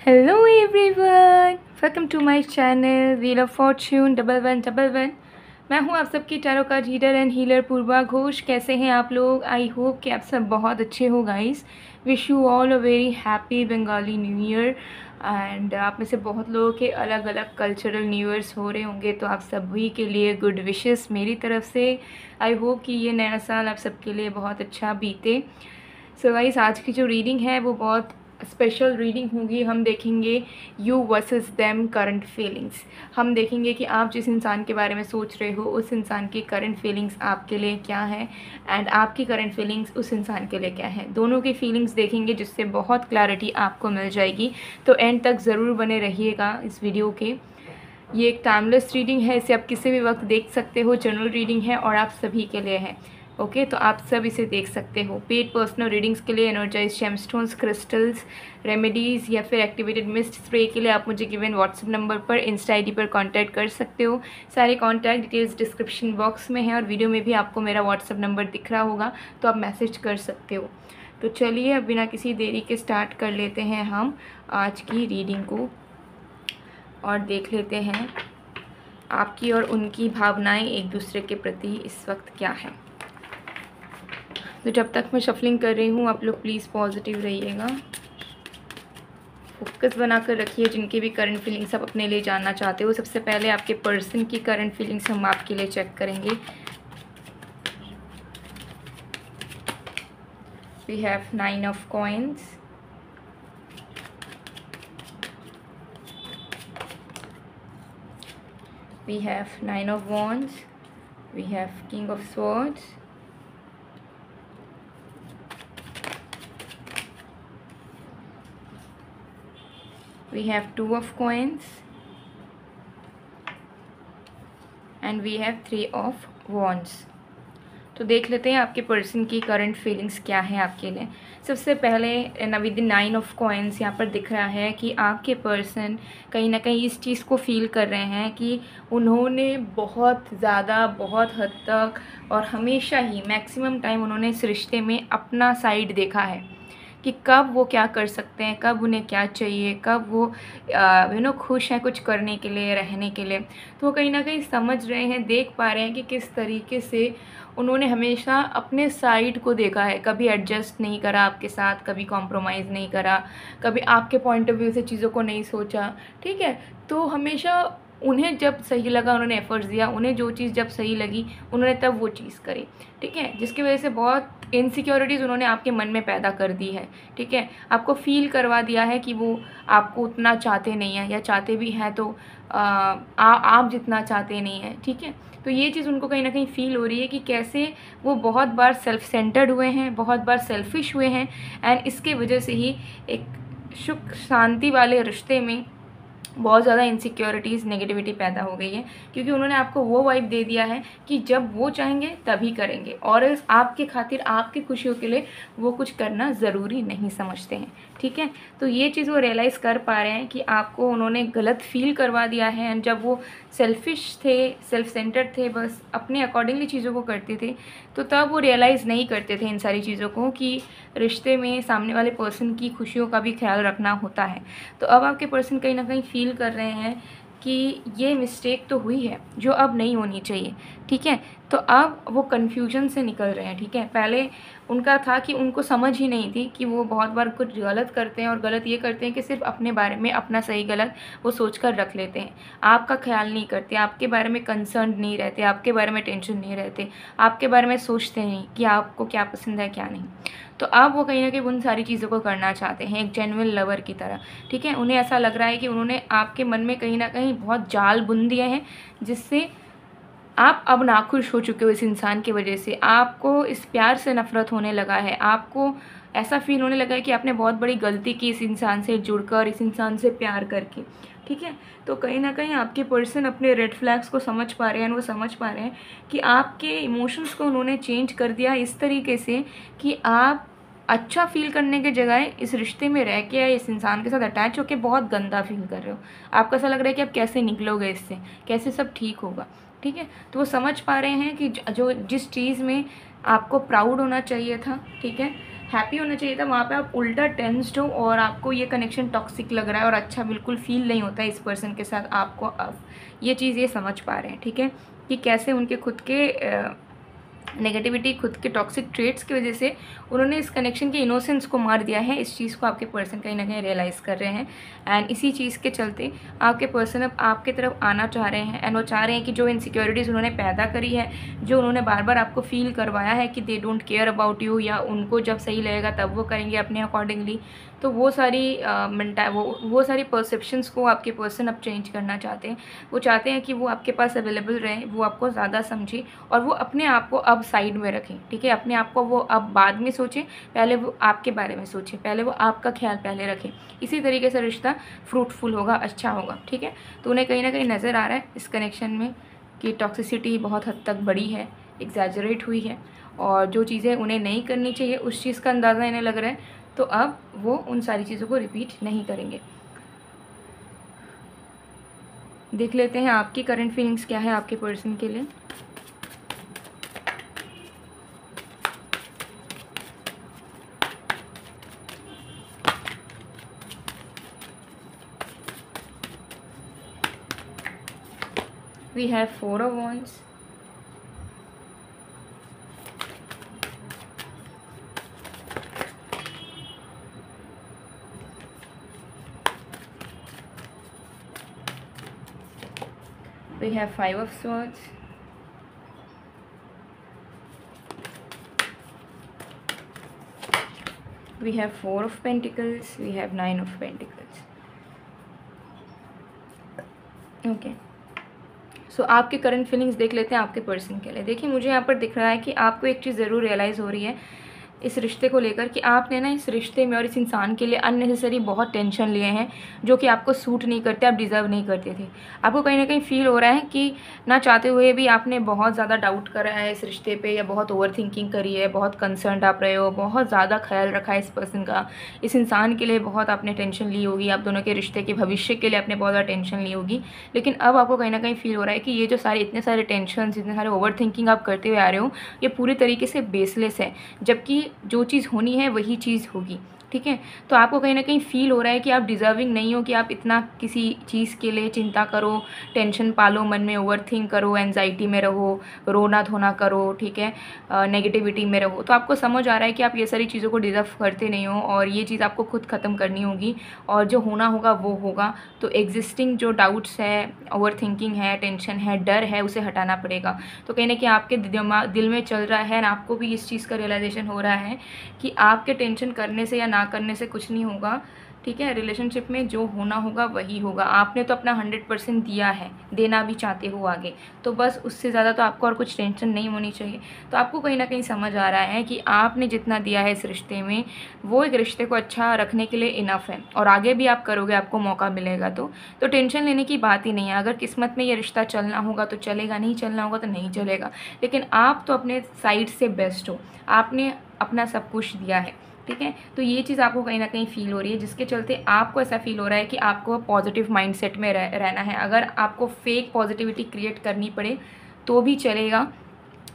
Hello everyone, welcome to my channel wheel of fortune 1111। मैं हूं आप सबकी tarot card reader and healer Purva Ghosh. कैसे हैं आप लोग? आई होप कि आप सब बहुत अच्छे हो guys. Wish you all a very happy Bengali new year. And आप में से बहुत लोगों के अलग अलग कल्चरल न्यू ईयर्स हो रहे होंगे, तो आप सभी के लिए गुड विशेस मेरी तरफ से। आई होप कि ये नया साल आप सबके लिए बहुत अच्छा बीते। सो गाइस, आज की जो रीडिंग है वो बहुत स्पेशल रीडिंग होगी। हम देखेंगे you versus them current feelings. हम देखेंगे कि आप जिस इंसान के बारे में सोच रहे हो उस इंसान की करंट फीलिंग्स आपके लिए क्या है एंड आपकी करंट फीलिंग्स उस इंसान के लिए क्या है। दोनों की फीलिंग्स देखेंगे जिससे बहुत क्लैरिटी आपको मिल जाएगी। तो एंड तक ज़रूर बने रहिएगा इस वीडियो के। ये एक टाइमलेस रीडिंग है, इसे आप किसी भी वक्त देख सकते हो। जनरल रीडिंग है और आप सभी के लिए है। ओके, तो आप सब इसे देख सकते हो। पेड पर्सनल रीडिंग्स के लिए एनर्जाइज जेमस्टोन्स, क्रिस्टल्स, रेमेडीज़ या फिर एक्टिवेटेड मिस्ट स्प्रे के लिए आप मुझे गिवन व्हाट्सएप नंबर पर, इंस्टा आईडी पर कांटेक्ट कर सकते हो। सारे कांटेक्ट डिटेल्स डिस्क्रिप्शन बॉक्स में है और वीडियो में भी आपको मेरा व्हाट्सएप नंबर दिख रहा होगा, तो आप मैसेज कर सकते हो। तो चलिए अब बिना किसी देरी के स्टार्ट कर लेते हैं हम आज की रीडिंग को और देख लेते हैं आपकी और उनकी भावनाएं एक दूसरे के प्रति इस वक्त क्या है। तो जब तक मैं शफलिंग कर रही हूँ आप लोग प्लीज़ पॉजिटिव रहिएगा, फोकस बनाकर रखिए। जिनकी भी करंट फीलिंग्स आप अपने लिए जानना चाहते हो, सबसे पहले आपके पर्सन की करंट फीलिंग्स हम आपके लिए चेक करेंगे। We have 9 of coins, we have 9 of wands, we have king of swords, we have 2 of coins and we have 3 of wands। तो देख लेते हैं आपके पर्सन की करंट फीलिंग्स क्या है आपके लिए। सबसे पहले विद 9 ऑफ कॉइन्स यहाँ पर दिख रहा है कि आपके पर्सन कहीं ना कहीं इस चीज़ को फील कर रहे हैं कि उन्होंने बहुत ज़्यादा, बहुत हद तक और हमेशा ही मैक्सिमम टाइम उन्होंने इस रिश्ते में अपना साइड देखा है कि कब वो क्या कर सकते हैं, कब उन्हें क्या चाहिए, कब वो खुश हैं कुछ करने के लिए, रहने के लिए। तो वो कहीं ना कहीं समझ रहे हैं, देख पा रहे हैं कि किस तरीके से उन्होंने हमेशा अपने साइड को देखा है। कभी एडजस्ट नहीं करा आपके साथ, कभी कॉम्प्रोमाइज़ नहीं करा, कभी आपके पॉइंट ऑफ व्यू से चीज़ों को नहीं सोचा। ठीक है, तो हमेशा उन्हें जब सही लगा उन्होंने एफर्ट्स दिया, उन्हें जो चीज़ जब सही लगी उन्होंने तब वो चीज़ करी। ठीक है, जिसकी वजह से बहुत इनसिक्योरिटीज़ उन्होंने आपके मन में पैदा कर दी है। ठीक है, आपको फील करवा दिया है कि वो आपको उतना चाहते नहीं हैं, या चाहते भी हैं तो आप जितना चाहते नहीं हैं। ठीक है, तो ये चीज़ उनको कहीं ना कहीं फील हो रही है कि कैसे वो बहुत बार सेल्फ सेंटर्ड हुए हैं, बहुत बार सेल्फिश हुए हैं एंड इसके वजह से ही एक सुख शांति वाले रिश्ते में बहुत ज़्यादा इनसिक्योरिटीज़, नेगेटिविटी पैदा हो गई है, क्योंकि उन्होंने आपको वो वाइब दे दिया है कि जब वो चाहेंगे तभी करेंगे, और आपके खातिर, आपकी खुशियों के लिए वो कुछ करना ज़रूरी नहीं समझते हैं। ठीक है, तो ये चीज़ वो रियलाइज़ कर पा रहे हैं कि आपको उन्होंने गलत फील करवा दिया है एंड जब वो सेल्फिश थे, सेल्फ सेंटर्ड थे, बस अपने अकॉर्डिंगली चीज़ों को करते थे, तो तब वो रियलाइज़ नहीं करते थे इन सारी चीज़ों को कि रिश्ते में सामने वाले पर्सन की खुशियों का भी ख्याल रखना होता है। तो अब आपके पर्सन कहीं ना कहीं फील कर रहे हैं कि ये मिस्टेक तो हुई है जो अब नहीं होनी चाहिए। ठीक है, तो अब वो कन्फ्यूजन से निकल रहे हैं। ठीक है, पहले उनका था कि उनको समझ ही नहीं थी कि वो बहुत बार कुछ गलत करते हैं, और गलत ये करते हैं कि सिर्फ अपने बारे में अपना सही गलत वो सोच कर रख लेते हैं, आपका ख्याल नहीं करते, आपके बारे में कंसर्न नहीं रहते, आपके बारे में टेंशन नहीं रहते, आपके बारे में सोचते नहीं कि आपको क्या पसंद है क्या नहीं। तो अब वो कहीं ना कहीं उन सारी चीज़ों को करना चाहते हैं एक जेन्युइन लवर की तरह। ठीक है, उन्हें ऐसा लग रहा है कि उन्होंने आपके मन में कहीं ना कहीं बहुत जाल बुन दिए हैं, जिससे आप अब नाखुश हो चुके हो इस इंसान की वजह से। आपको इस प्यार से नफ़रत होने लगा है, आपको ऐसा फील होने लगा है कि आपने बहुत बड़ी गलती की इस इंसान से जुड़कर, इस इंसान से प्यार करके। ठीक है, तो कहीं ना कहीं आपके पर्सन अपने रेड फ्लैग्स को समझ पा रहे हैं, वो समझ पा रहे हैं कि आपके इमोशंस को उन्होंने चेंज कर दिया इस तरीके से कि आप अच्छा फील करने के जगह इस रिश्ते में रह के या इस इंसान के साथ अटैच होकर बहुत गंदा फील कर रहे हो। आपको ऐसा लग रहा है कि आप कैसे निकलोगे इससे, कैसे सब ठीक होगा। ठीक है, तो वो समझ पा रहे हैं कि जो जिस चीज़ में आपको प्राउड होना चाहिए था, ठीक है, हैप्पी होना चाहिए था, वहाँ पे आप उल्टा टेंस्ड हो और आपको ये कनेक्शन टॉक्सिक लग रहा है और अच्छा बिल्कुल फील नहीं होता है इस पर्सन के साथ आपको। अब ये चीज़ ये समझ पा रहे हैं, ठीक है, कि कैसे उनके खुद के नेगेटिविटी, खुद के टॉक्सिक ट्रेट्स की वजह से उन्होंने इस कनेक्शन के इनोसेंस को मार दिया है। इस चीज़ को आपके पर्सन कहीं ना कहीं रियलाइज़ कर रहे हैं एंड इसी चीज़ के चलते आपके पर्सन अब आपके तरफ आना चाह रहे हैं एंड वो चाह रहे हैं कि जो इनसिक्योरिटीज़ उन्होंने पैदा करी है, जो उन्होंने बार बार आपको फील करवाया है कि they don't care about you, या उनको जब सही लगेगा तब वो करेंगे अपने अकॉर्डिंगली, तो वो सारी वो सारी परसेप्शंस को आपके पर्सन अब चेंज करना चाहते हैं। वो चाहते हैं कि वो आपके पास अवेलेबल रहें, वो आपको ज़्यादा समझें और वो अपने आप को अब साइड में रखें, ठीक है, अपने आप को वो अब बाद में सोचें, पहले वो आपके बारे में सोचें, पहले वो आपका ख्याल पहले रखें। इसी तरीके से रिश्ता फ्रूटफुल होगा, अच्छा होगा, ठीक है। तो उन्हें कहीं ना कहीं नज़र आ रहा है इस कनेक्शन में कि टॉक्सिसिटी बहुत हद तक बड़ी है, एग्जैजरेट हुई है और जो चीज़ें उन्हें नहीं करनी चाहिए उस चीज़ का अंदाज़ा इन्हें लग रहा है, तो अब वो उन सारी चीज़ों को रिपीट नहीं करेंगे। देख लेते हैं आपकी करंट फीलिंग्स क्या है आपके पर्सन के लिए। We have 4 of Wands, we have 5 of Swords, we have 4 of Pentacles, we have 9 of Pentacles. Okay, सो आपके करंट फीलिंग्स देख लेते हैं आपके पर्सन के लिए। देखिए मुझे यहाँ पर दिख रहा है कि आपको एक चीज़ ज़रूर रियलाइज़ हो रही है इस रिश्ते को लेकर कि आपने ना इस रिश्ते में और इस इंसान के लिए अननेसेसरी बहुत टेंशन लिए हैं जो कि आपको सूट नहीं करते, आप डिज़र्व नहीं करते थे। आपको कहीं ना कहीं फील हो रहा है कि ना चाहते हुए भी आपने बहुत ज़्यादा डाउट करा है इस रिश्ते पे, या बहुत ओवर थिंकिंग करी है, बहुत कंसर्न आप रहे हो, बहुत ज़्यादा ख्याल रखा है इस पर्सन का, इस इंसान के लिए बहुत आपने टेंशन ली होगी, आप दोनों के रिश्ते के भविष्य के लिए आपने बहुत ज़्यादा टेंशन ली होगी। लेकिन अब आपको कहीं ना कहीं फील हो रहा है कि ये जो सारे इतने सारे टेंशन, इतने सारे ओवर थिंकिंग आप करते हुए आ रहे हो, ये पूरी तरीके से बेसलेस है, जबकि जो चीज़ होनी है वही चीज़ होगी, ठीक है। तो आपको कहीं ना कहीं फील हो रहा है कि आप डिज़र्विंग नहीं हो कि आप इतना किसी चीज़ के लिए चिंता करो, टेंशन पालो, मन में ओवर थिंक करो, एंजाइटी में रहो, रोना धोना करो, ठीक है, नेगेटिविटी में रहो। तो आपको समझ आ रहा है कि आप ये सारी चीज़ों को डिज़र्व करते नहीं हो और ये चीज़ आपको खुद ख़त्म करनी होगी और जो होना होगा वो होगा। तो एग्जिस्टिंग जो डाउट्स है, ओवर थिंकिंग है, टेंशन है, डर है, उसे हटाना पड़ेगा। तो कहीं ना कहीं आपके दिल में चल रहा है, ना आपको भी इस चीज़ का रियलाइजेशन हो रहा है कि आपके टेंशन करने से या ना करने से कुछ नहीं होगा, ठीक है। रिलेशनशिप में जो होना होगा वही होगा। आपने तो अपना 100% दिया है, देना भी चाहते हो आगे, तो बस उससे ज़्यादा तो आपको और कुछ टेंशन नहीं होनी चाहिए। तो आपको कहीं ना कहीं समझ आ रहा है कि आपने जितना दिया है इस रिश्ते में वो एक रिश्ते को अच्छा रखने के लिए इनफ है और आगे भी आप करोगे, आपको मौका मिलेगा। तो टेंशन लेने की बात ही नहीं है। अगर किस्मत में ये रिश्ता चलना होगा तो चलेगा, नहीं चलना होगा तो नहीं चलेगा, लेकिन आप तो अपने साइड से बेस्ट हो, आपने अपना सब कुछ दिया है, ठीक है। तो ये चीज़ आपको कहीं ना कहीं फील हो रही है, जिसके चलते आपको ऐसा फील हो रहा है कि आपको पॉजिटिव माइंडसेट में रहना है। अगर आपको फेक पॉजिटिविटी क्रिएट करनी पड़े तो भी चलेगा,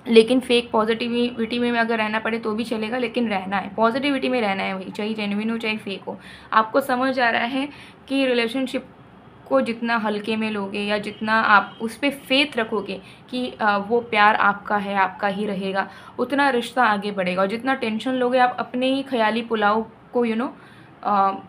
लेकिन फेक पॉजिटिविटी में अगर रहना पड़े तो भी चलेगा, लेकिन रहना है, पॉजिटिविटी में रहना है, वही चाहे जेन्युइन हो चाहे फेक हो। आपको समझ आ रहा है कि रिलेशनशिप को जितना हल्के में लोगे या जितना आप उस पर फेथ रखोगे कि वो प्यार आपका है, आपका ही रहेगा, उतना रिश्ता आगे बढ़ेगा। और जितना टेंशन लोगे आप अपने ही ख्याली पुलाव को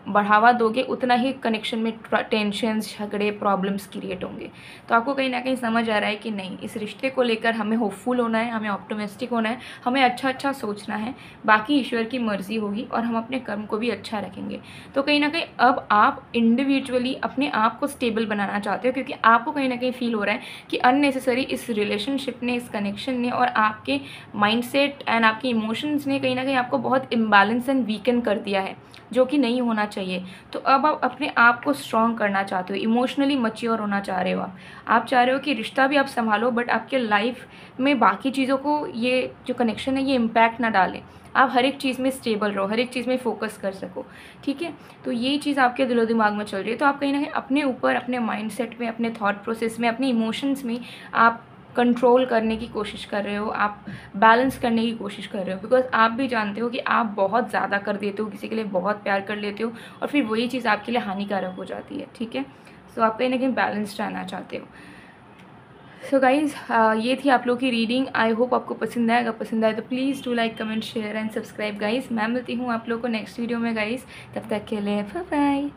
बढ़ावा दोगे, उतना ही कनेक्शन में टेंशन, झगड़े, प्रॉब्लम्स क्रिएट होंगे। तो आपको कहीं ना कहीं समझ आ रहा है कि नहीं, इस रिश्ते को लेकर हमें होपफुल होना है, हमें ऑप्टिमिस्टिक होना है, हमें अच्छा अच्छा सोचना है, बाकी ईश्वर की मर्जी होगी और हम अपने कर्म को भी अच्छा रखेंगे। तो कहीं ना कहीं अब आप इंडिविजुअली अपने आप को स्टेबल बनाना चाहते हो, क्योंकि आपको कहीं ना कहीं फील हो रहा है कि अननेसेसरी इस रिलेशनशिप ने, इस कनेक्शन ने और आपके माइंडसेट एंड आपके इमोशंस ने कहीं ना कहीं आपको बहुत इम्बैलेंस एंड वीकन कर दिया है, जो कि नहीं होना चाहिए। तो अब आप अपने आप को स्ट्रॉन्ग करना चाहते हो, इमोशनली मैच्योर होना चाह रहे हो। आप चाह रहे हो कि रिश्ता भी आप संभालो, बट आपके लाइफ में बाकी चीज़ों को ये जो कनेक्शन है ये इम्पैक्ट ना डालें। आप हर एक चीज़ में स्टेबल रहो, हर एक चीज़ में फोकस कर सको, ठीक है। तो ये चीज़ आपके दिलो दिमाग में चल रही है। तो आप कहीं ना कहीं अपने ऊपर, अपने माइंडसेट में, अपने थॉट प्रोसेस में, अपने इमोशंस में आप कंट्रोल करने की कोशिश कर रहे हो, आप बैलेंस करने की कोशिश कर रहे हो, बिकॉज आप भी जानते हो कि आप बहुत ज़्यादा कर देते हो, किसी के लिए बहुत प्यार कर लेते हो और फिर वही चीज़ आपके लिए हानिकारक हो जाती है, ठीक है। सो आप कहीं ना कहीं बैलेंस रहना चाहते हो। सो गाइज़ ये थी आप लोग की रीडिंग। आई होप आपको पसंद आएगा, पसंद आए तो please do like comment share and subscribe guys. मैं मिलती हूँ आप लोग को नेक्स्ट वीडियो में गाइज़, तब तक के लिए बाय बाय।